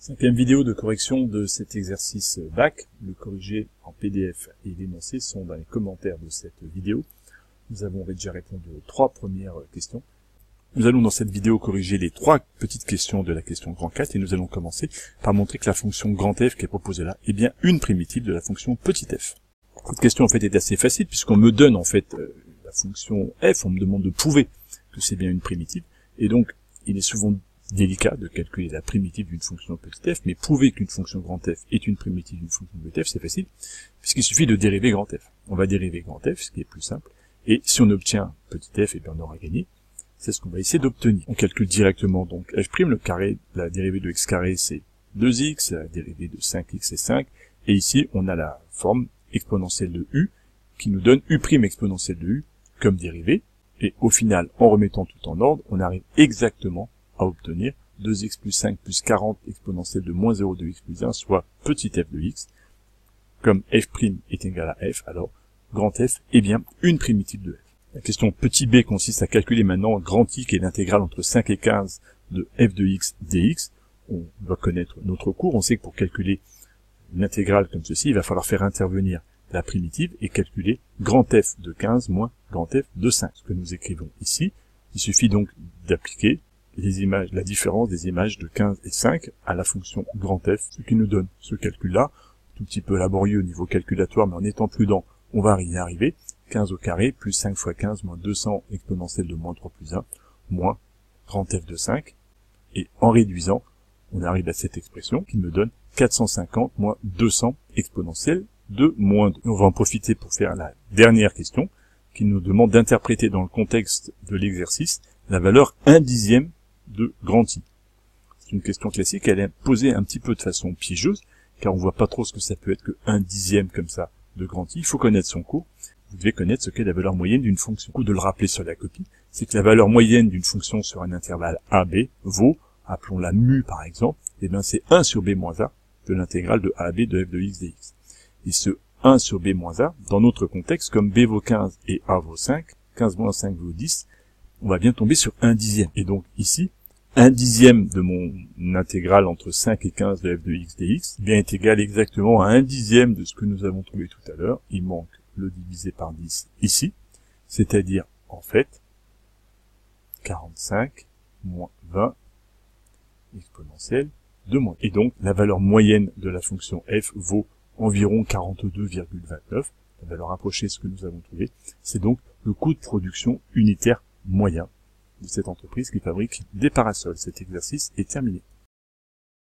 Cinquième vidéo de correction de cet exercice bac. Le corrigé en PDF et l'énoncé sont dans les commentaires de cette vidéo. Nous avons déjà répondu aux 3 premières questions. Nous allons dans cette vidéo corriger les 3 petites questions de la question grand 4 et nous allons commencer par montrer que la fonction grand f qui est proposée là est bien une primitive de la fonction petit f. Cette question en fait est assez facile puisqu'on me donne en fait la fonction f, on me demande de prouver que c'est bien une primitive et donc il est souvent délicat de calculer la primitive d'une fonction petit f, mais prouver qu'une fonction grand f est une primitive d'une fonction petit f, c'est facile, puisqu'il suffit de dériver grand f. On va dériver grand f, ce qui est plus simple, et si on obtient petit f, et bien on aura gagné. C'est ce qu'on va essayer d'obtenir. On calcule directement donc f', le carré, la dérivée de x carré c'est 2x, la dérivée de 5x c'est 5, et ici on a la forme exponentielle de u, qui nous donne u' exponentielle de u comme dérivée, et au final, en remettant tout en ordre, on arrive exactement à obtenir 2x plus 5 plus 40 exponentielle de moins 0,2x plus 1, soit petit f de x. Comme f' est égal à f, alors grand f est bien une primitive de f. La question petit b consiste à calculer maintenant grand i, qui est l'intégrale entre 5 et 15 de f de x dx. On doit connaître notre cours, on sait que pour calculer une intégrale comme ceci, il va falloir faire intervenir la primitive et calculer grand f de 15 moins grand f de 5. Ce que nous écrivons ici, il suffit donc d'appliquer les images, la différence des images de 15 et 5 à la fonction grand f, ce qui nous donne ce calcul-là, tout petit peu laborieux au niveau calculatoire, mais en étant prudent, on va y arriver. 15 au carré, plus 5 fois 15, moins 200 exponentielle de moins 3 plus 1, moins grand f de 5. Et en réduisant, on arrive à cette expression qui me donne 450 moins 200 exponentielle de moins 2. On va en profiter pour faire la dernière question, qui nous demande d'interpréter dans le contexte de l'exercice la valeur 1/10 de grand I. C'est une question classique, elle est posée un petit peu de façon piégeuse, car on voit pas trop ce que ça peut être que 1/10 comme ça de grand I. Il faut connaître son cours. Vous devez connaître ce qu'est la valeur moyenne d'une fonction. Le coup de le rappeler sur la copie, c'est que la valeur moyenne d'une fonction sur un intervalle AB vaut, appelons-la mu par exemple, et bien c'est 1 sur b moins a de l'intégrale de a à b de f de x dx. Et ce 1 sur b moins a, dans notre contexte, comme b vaut 15 et a vaut 5, 15 moins 5 vaut 10, on va bien tomber sur 1/10. Et donc ici, 1/10 de mon intégrale entre 5 et 15 de f de x dx bien est égal exactement à 1/10 de ce que nous avons trouvé tout à l'heure. Il manque le divisé par 10 ici, c'est-à-dire en fait 45 moins 20 exponentielle de moins. Et donc la valeur moyenne de la fonction f vaut environ 42,29. La valeur approchée, ce que nous avons trouvé, c'est donc le coût de production unitaire moyen de cette entreprise qui fabrique des parasols. Cet exercice est terminé.